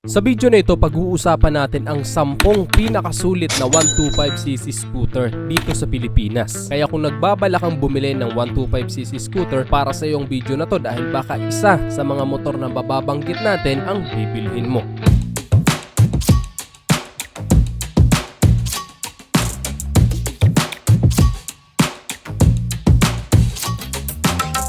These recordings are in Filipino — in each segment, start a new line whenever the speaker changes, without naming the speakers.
Sa video na ito, pag-uusapan natin ang 10 pinakasulit na 125cc scooter dito sa Pilipinas. Kaya kung nagbabalak kang bumili ng 125cc scooter, para sa iyong video na to dahil baka isa sa mga motor na bababanggit natin ang bibilhin mo.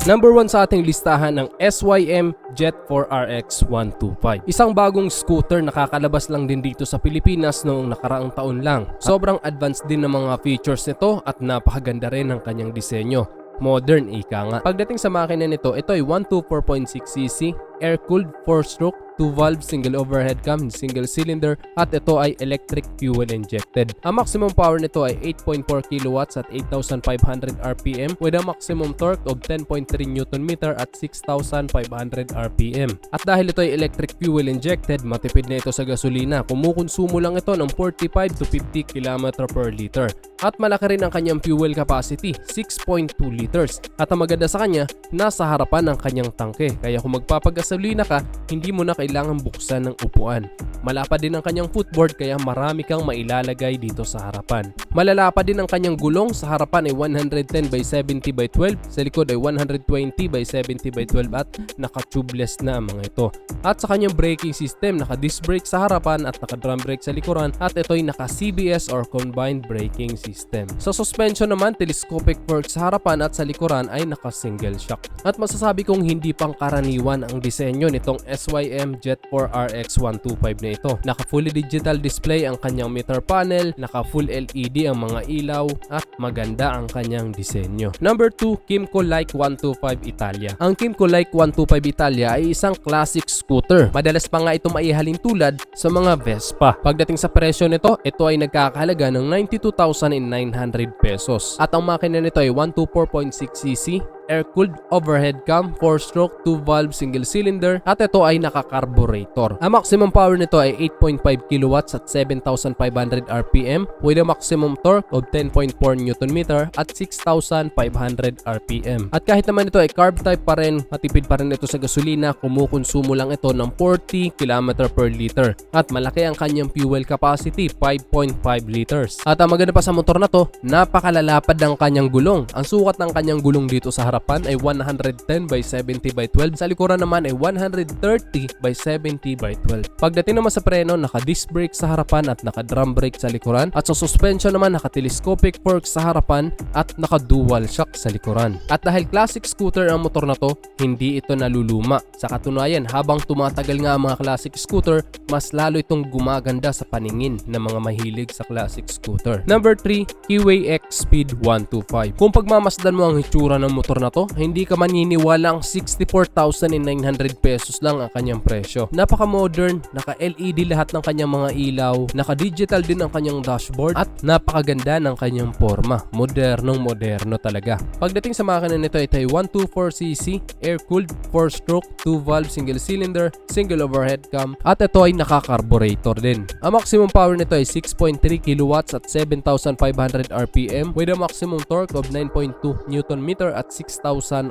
Number 1 sa ating listahan ng SYM Jet 4RX 125. Isang bagong scooter na kakalabas lang din dito sa Pilipinas noong nakaraang taon lang. Sobrang advanced din ng mga features nito at napakaganda rin ng kanyang disenyo. Modern ika nga. Pagdating sa makina nito, ito ay 124.6cc, air-cooled 4-stroke, 2-valve, single overhead cam, single cylinder at ito ay electric fuel injected. Ang maximum power nito ay 8.4 kilowatts at 8,500 RPM with a maximum torque of 10.3 Nm at 6,500 RPM. At dahil ito ay electric fuel injected, matipid na ito sa gasolina. Kumukonsumo lang ito ng 45 to 50 km per liter. At malaki rin ang kanyang fuel capacity, 6.2 liters. At ang maganda sa kanya, nasa harapan ng kanyang tangke. Kaya kung magpapagasolina ka, hindi mo na kailangan buksan ng upuan. Malapad din ang kanyang footboard kaya marami kang mailalagay dito sa harapan. Malalapad din ang kanyang gulong, sa harapan ay 110 by 70 by 12, sa likod ay 120 by 70 by 12 at naka-tubeless na ang mga ito. At sa kanyang braking system, naka-disc brake sa harapan at naka-drum brake sa likuran at ito ay naka-CBS or combined braking system. Sa suspension naman, telescopic fork sa harapan at sa likuran ay naka-single shock. At masasabi kong hindi pang karaniwan ang disenyo nitong SYM Jet 4RX 125 na ito. Naka fully digital display ang kanyang meter panel, naka full LED ang mga ilaw at maganda ang kanyang disenyo. Number 2, Kymco Like 125 Italia. Ang Kymco Like 125 Italia ay isang classic scooter. Madalas pa nga ito maihalin tulad sa mga Vespa. Pagdating sa presyo nito, ito ay nagkakahalaga ng 92,900 pesos. At ang makina nito ay 124.6cc, air-cooled overhead cam, 4-stroke, 2-valve, single cylinder at ito ay naka-carburetor. Ang maximum power nito ay 8.5 kilowatts at 7,500 RPM with a maximum torque of 10.4 Nm at 6,500 RPM. At kahit naman ito ay carb type pa rin, matipid pa rin ito sa gasolina, kumukonsumo lang ito ng 40 km per liter. At malaki ang kanyang fuel capacity, 5.5 liters. At ang maganda pa sa motor na to, napakalalapad ng kanyang gulong. Ang sukat ng kanyang gulong dito sa harapan ay 110 by 70 by 12. Sa likuran naman ay 130 by 70 by 12. Pagdating naman sa preno, naka-disc brake sa harapan at naka-drum brake sa likuran. At sa suspension naman, naka-telescopic fork sa harapan at naka-dual shock sa likuran. At dahil classic scooter ang motor na to, hindi ito naluluma. Sa katunayan, habang tumatagal nga ang mga classic scooter, mas lalo itong gumaganda sa paningin ng mga mahilig sa classic scooter. Number 3, Kiway X Speed 125. Kung pagmamasdan mo ang hitsura ng motor na to, hindi ka maniniwalang 64,900 pesos lang ang kanyang presyo. Napaka-modern, naka-LED lahat ng kanyang mga ilaw, naka-digital din ang kanyang dashboard at napakaganda ng kanyang forma. Modernong-moderno talaga. Pagdating sa makina nito, ito ay 124cc, air-cooled, 4-stroke, 2-valve, single cylinder, single overhead cam at ito ay naka-carburetor din. Ang maximum power nito ay 6.3 kilowatts at 7,500 RPM with a maximum torque of 9.2 Nm at 6,000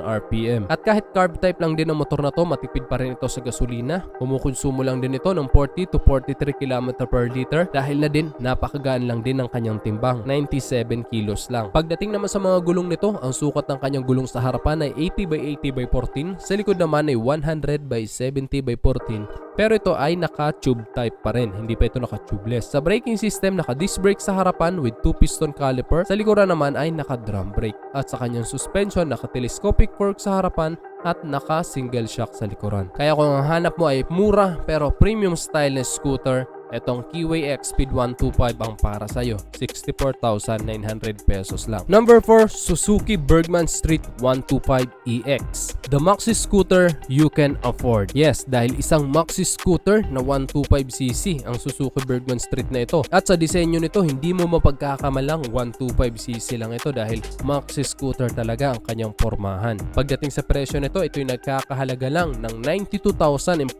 RPM. At kahit carb type lang din ang motor na to, matipid pa rin ito sa gasolina. Kumukonsumo lang din ito ng 40 to 43 km per liter dahil na din napakagaan lang din ng kanyang timbang, 97 kilos lang. Pagdating naman sa mga gulong nito, ang sukat ng kanyang gulong sa harapan ay 80 by 80 by 14, sa likod naman ay 100 by 70 by 14. Pero ito ay naka-tube type pa rin, hindi pa ito naka-tubeless. Sa braking system, naka-disc brake sa harapan with 2-piston caliper. Sa likuran naman ay naka-drum brake. At sa kanyang suspension, naka-telescopic fork sa harapan at naka-single shock sa likuran. Kaya kung ang hanap mo ay mura pero premium style na scooter, etong Kiway X Speed 125 ang para sa'yo. 64,900 pesos lang. Number 4, Suzuki Bergman Street 125EX. The maxi scooter you can afford. Yes, dahil isang maxi scooter na 125cc ang Suzuki Bergman Street na ito. At sa disenyo nito, hindi mo mapagkakamalang 125cc lang ito dahil maxi scooter talaga ang kanyang pormahan. Pagdating sa presyo nito, ito'y nagkakahalaga lang ng 92,400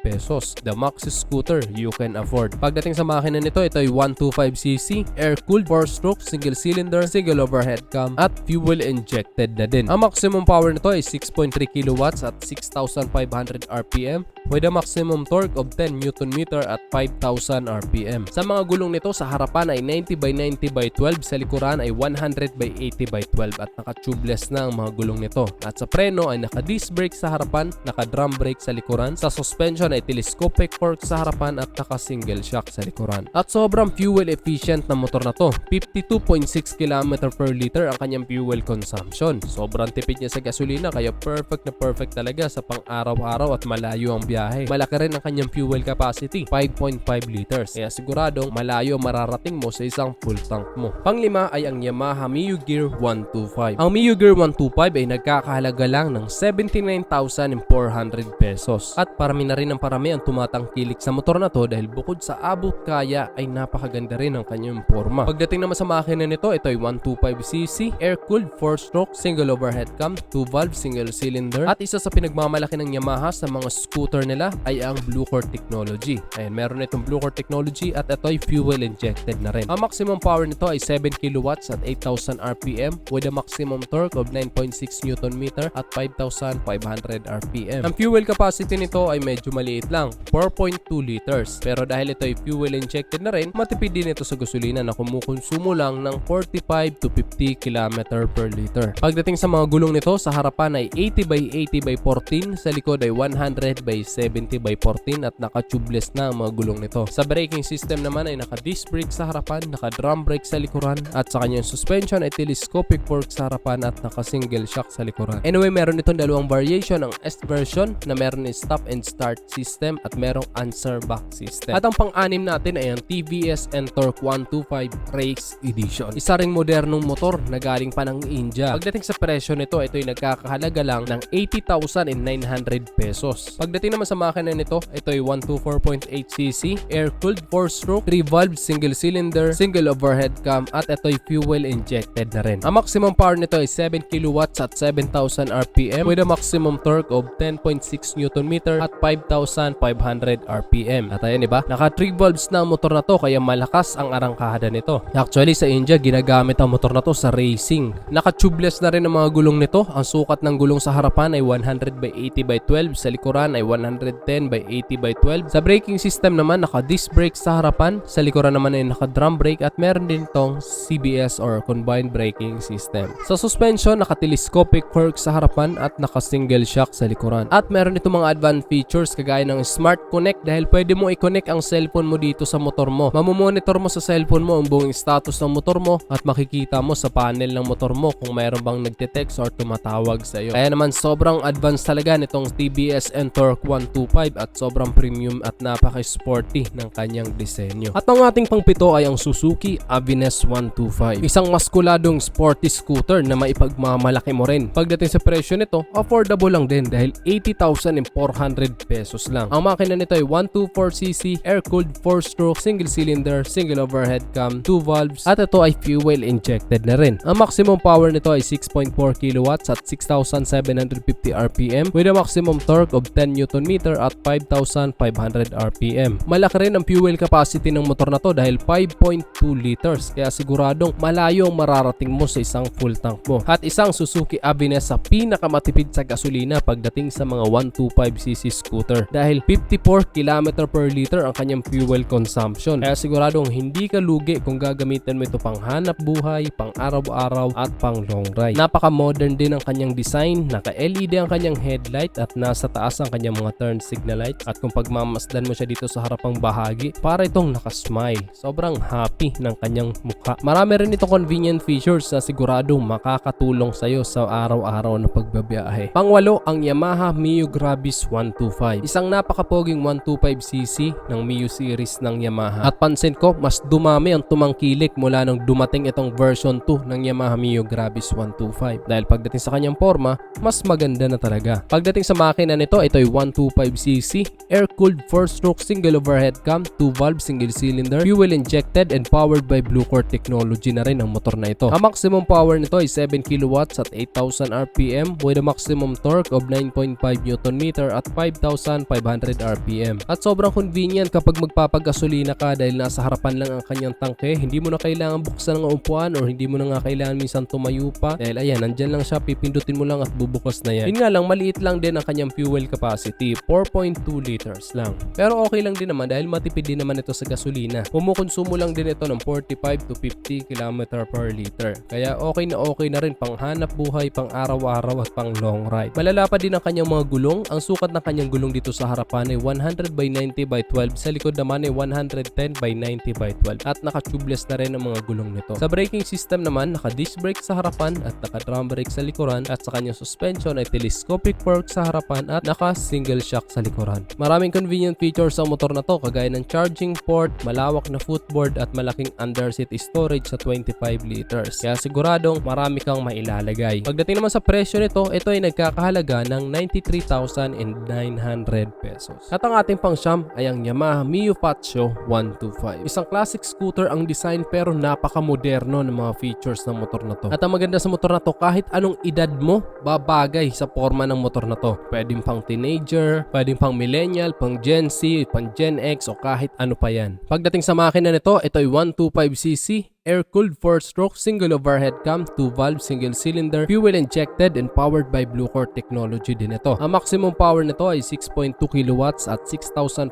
pesos. The maxi scooter you can can afford. Pagdating sa makina nito, ito ay 125cc, air-cooled, 4-stroke, single cylinder, single overhead cam, at fuel injected na din. Ang maximum power nito ay 6.3 kilowatts at 6,500 RPM with a maximum torque of 10 Nm at 5,000 RPM. Sa mga gulong nito, sa harapan ay 90x90x12, sa likuran ay 100x80x12 at naka-tubeless na ang mga gulong nito. At sa preno ay naka-disc brake sa harapan, naka-drum brake sa likuran. Sa suspension ay telescopic fork sa harapan at naka-single shock sa likuran. At sobrang fuel efficient na motor na to. 52.6 km per liter ang kanyang fuel consumption. Sobrang tipid niya sa gasolina kaya perfect na perfect talaga sa pang-araw-araw at malayo ang biyahe. Malaki rin ang kanyang fuel capacity, 5.5 liters. Kaya siguradong malayo mararating mo sa isang full tank mo. Panglima ay ang Yamaha Mio Gear 125. Ang Mio Gear 125 ay nagkakahalaga lang ng 79,400 pesos. At parami na rin ang parami ang tumatangkilik sa motor na to dahil bukod sa abot kaya ay napakaganda rin ang kanyang forma. Pagdating naman sa makina nito, ito ay 125cc, air-cooled, 4-stroke, single overhead cam, 2-valve, single cylinder. At isa sa pinagmamalaki ng Yamaha sa mga scooter nila ay ang Blue Core technology. Ayan, meron itong Blue Core technology at ito ay fuel injected na rin. Ang maximum power nito ay 7 kilowatts at 8,000 RPM with a maximum torque of 9.6 Nm at 5,500 RPM. Ang fuel capacity nito ay medyo maliit lang, 4.2 liters. Pero dahil ito ay fuel injected na rin, matipid din ito sa gasolina na kumukonsumo lang ng 45 to 50 km per liter. Pagdating sa mga gulong nito, sa harapan ay 80x80x14, sa likod ay 100x70x14 at naka-tubeless na ang mga gulong nito. Sa braking system naman ay naka-disc brake sa harapan, naka-drum brake sa likuran at sa kanyang suspension ay telescopic fork sa harapan at naka-single shock sa likuran. Anyway, meron itong dalawang variation, ang S version na meron ni stop and start system at merong answer back system. At ang pang-anim natin ay ang TVS Ntorq 125 Race Edition. Isa ring modernong motor na galing pa ng India. Pagdating sa presyo nito, ito ay nagkakahalaga lang ng 80,900 pesos. Pagdating naman sa makina nito, ito ay 124.8cc, air-cooled, 4-stroke, 3-valve, single cylinder, single overhead cam at ito ay fuel injected na rin. Ang maximum power nito ay 7 kilowatts at 7,000 RPM with a maximum torque of 10.6 Nm at 5,500 RPM. At ayan, diba? Naka 3 valves na ang motor na to kaya malakas ang arangkada nito. Actually, sa India, ginagamit ang motor na to sa racing. Naka-tubeless na rin ang mga gulong nito. Ang sukat ng gulong sa harapan ay 100x80x12, sa likuran ay 110x80x12. Sa braking system naman, naka-disc brake sa harapan, sa likuran naman ay naka-drum brake at meron din itong CBS or combined braking system. Sa suspension, naka-telescopic fork sa harapan at naka-single shock sa likuran. At meron itong mga advanced features kagaya ng Smart Connect dahil pwede mo i-connect ang cellphone mo dito sa motor mo. Mamomonitor mo sa cellphone mo ang buong status ng motor mo at makikita mo sa panel ng motor mo kung mayroon bang nagte-text or tumatawag sa iyo. Kaya naman sobrang advanced talaga nitong TVS Ntorq 125 at sobrang premium at napaka-sporty ng kanyang disenyo. At ang ating pangpito ay ang Suzuki Aveness 125. Isang maskuladong sporty scooter na maipagmamalaki mo rin. Pagdating sa presyo nito, affordable lang din dahil 80,400 pesos lang. Ang makina nito ay 124cc, air-cooled, 4-stroke, single cylinder, single overhead cam, 2 valves at ito ay fuel injected na rin. Ang maximum power nito ay 6.4 kilowatts at 6,750 RPM with a maximum torque of 10 Nm at 5,500 RPM. Malaki rin ang fuel capacity ng motor na to dahil 5.2 liters kaya siguradong malayo ang mararating mo sa isang full tank mo. At isang Suzuki Aveness sa pinakamatipid sa gasolina pagdating sa mga 125cc scooter dahil 54 km per liter ang kanyang fuel consumption. Kaya siguradong hindi ka lugi kung gagamitin mo ito pang hanap buhay, pang araw-araw at pang long ride. Napaka-modern din ang kanyang design, naka-LED ang kanyang headlight at nasa taas ang kanyang mga turn signal light at kung pagmamasdan mo siya dito sa harapang bahagi, para itong naka-smile. Sobrang happy ng kanyang mukha. Marami rin itong convenient features na siguradong makakatulong sa iyo sa araw-araw na pagbabiyahe. Pangwalo, ang Yamaha Mio Gravis 125. Isang napakapoging 125cc ng Mio series ng Yamaha. At pansin ko, mas dumami ang tumangkilik mula nung dumating itong version 2 ng Yamaha Mio Gravis 125. Dahil pagdating sa kanyang forma, mas maganda na talaga. Pagdating sa makina nito, ito ay 125cc, air-cooled 4-stroke single overhead cam, 2-valve single cylinder, fuel injected and powered by Blue Core technology na rin ang motor na ito. Ang maximum power nito ay 7 kilowatts at 8,000 RPM with a maximum torque of 9.5 Nm at 5,500 RPM. At sobrang convenient yan kapag magpapagasolina ka dahil nasa harapan lang ang kanyang tangke. Hindi mo na kailangan buksan ng upuan or hindi mo na nga kailangan minsan tumayo pa. Dahil ayan, nandyan lang siya, pipindutin mo lang at bubukas na yan. Yun nga lang, maliit lang din ang kanyang fuel capacity. 4.2 liters lang. Pero okay lang din naman dahil matipid din naman ito sa gasolina. Kumukonsumo lang din ito ng 45 to 50 km per liter. Kaya okay na rin pang hanap buhay, pang araw-araw at pang long ride. Malala pa din ang kanyang mga gulong. Ang sukat ng kanyang gulong dito sa harapan ay 100 by 90 by 12. Sa likod naman ay 110 by 90 by 12. At naka-tubeless na rin ang mga gulong nito. Sa braking system naman, naka-disc brake sa harapan at naka-drum brake sa likuran. At sa kanyang suspension ay telescopic fork sa harapan at naka-single shock sa likuran. Maraming convenient features ang motor na to kagaya ng charging port, malawak na footboard at malaking underseat storage sa 25 liters. Kaya siguradong marami kang mailalagay. Pagdating naman sa presyo nito, ito ay nagkakahalaga ng 93,900 pesos. At ang ating pang-siyam ay ang Yamaha Mio Faccio 125. Isang classic scooter ang design pero napaka-moderno ng mga features ng motor na to. At ang maganda sa motor na to, kahit anong edad mo, babagay sa forma ng motor na to. Pwedeng pang teenager, pwedeng pang millennial, pang Gen Z, pang Gen X o kahit ano pa yan. Pagdating sa makina nito, ito ay 125cc. Air-cooled 4-stroke single overhead cam, 2-valve single cylinder, fuel injected and powered by Bluecore technology din ito. Ang maximum power nito ay 6.2 kilowatts at 6,500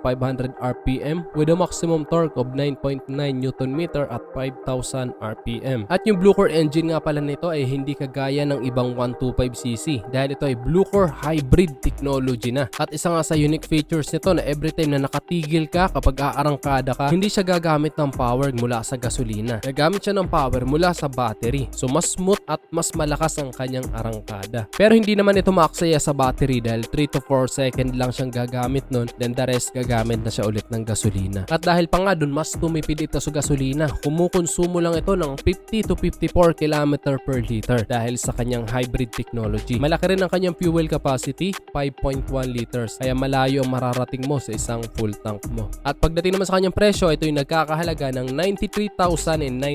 RPM with a maximum torque of 9.9 Nm at 5,000 RPM. At yung Bluecore engine nga pala nito ay hindi kagaya ng ibang 125cc dahil ito ay Bluecore hybrid technology na. At isa nga sa unique features nito na every time na nakatigil ka kapag aarangkada ka, hindi siya gagamit ng power mula sa gasolina. Gamit siya ng power mula sa battery. So mas smooth at mas malakas ang kanyang arangkada. Pero hindi naman ito maaksaya sa battery dahil 3 to 4 second lang siyang gagamit nun, then the rest gagamit na siya ulit ng gasolina. At dahil pa nga dun mas tumipid ito sa gasolina, kumukonsumo lang ito ng 50 to 54 km per liter dahil sa kanyang hybrid technology. Malaki rin ang kanyang fuel capacity, 5.1 liters. Kaya malayo ang mararating mo sa isang full tank mo. At pagdating naman sa kanyang presyo, ito yung nagkakahalaga ng 93,900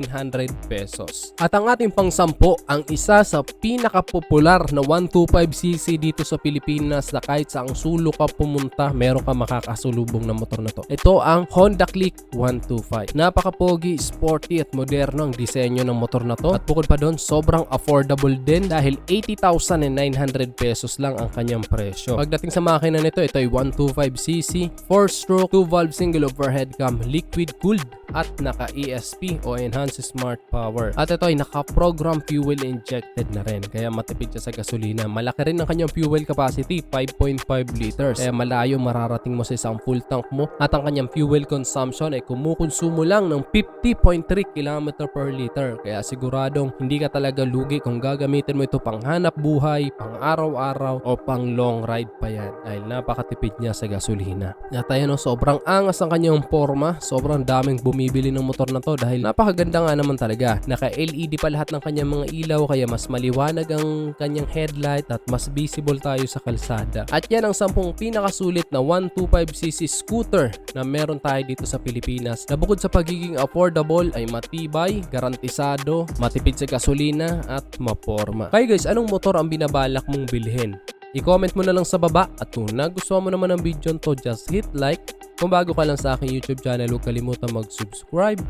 pesos. At ang ating pang-sampo, ang isa sa pinaka-popular na 125cc dito sa Pilipinas na kahit saang sulok ka pumunta, meron ka makakasulubong na motor na to. Ito ang Honda Click 125. Napaka-pogi, sporty at moderno ang disenyo ng motor na to. At bukod pa doon, sobrang affordable din dahil 80,900 pesos lang ang kanyang presyo. Pagdating sa makina nito, ito ay 125cc, 4-stroke, 2-valve single overhead cam, liquid cooled at naka-ESP o Enhanced Smart Power. At ito ay naka-program fuel injected na rin. Kaya matipid siya sa gasolina. Malaki rin ang kanyang fuel capacity, 5.5 liters. Kaya malayo mararating mo sa isang full tank mo. At ang kanyang fuel consumption ay kumukonsumo lang ng 50.3 km per liter. Kaya siguradong hindi ka talaga lugi kung gagamitin mo ito pang hanap buhay, pang araw-araw o pang long ride pa yan. Dahil napakatipid niya sa gasolina. At ayun, sobrang angas ang kanyang forma. Sobrang daming bumibili ng motor na to dahil napakaganda nga naman talaga. Naka-LED pa lahat ng kanyang mga ilaw kaya mas maliwanag ang kanyang headlight at mas visible tayo sa kalsada. At yan ang 10 pinakasulit na 125cc scooter na meron tayo dito sa Pilipinas na bukod sa pagiging affordable ay matibay, garantisado, matipid sa gasolina at maporma. Kaya guys, anong motor ang binabalak mong bilhin? I-comment mo na lang sa baba at kung nagustuhan mo naman ang video to, just hit like. Kung bago ka lang sa aking YouTube channel, huwag kalimutan mag-subscribe.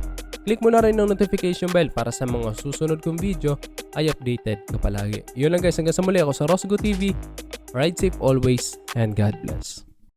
Click mo na rin ng notification bell para sa mga susunod kong video ay updated ka palagi. Yun lang guys, hanggang sa muli ako sa Rosgo TV. Ride safe always and God bless.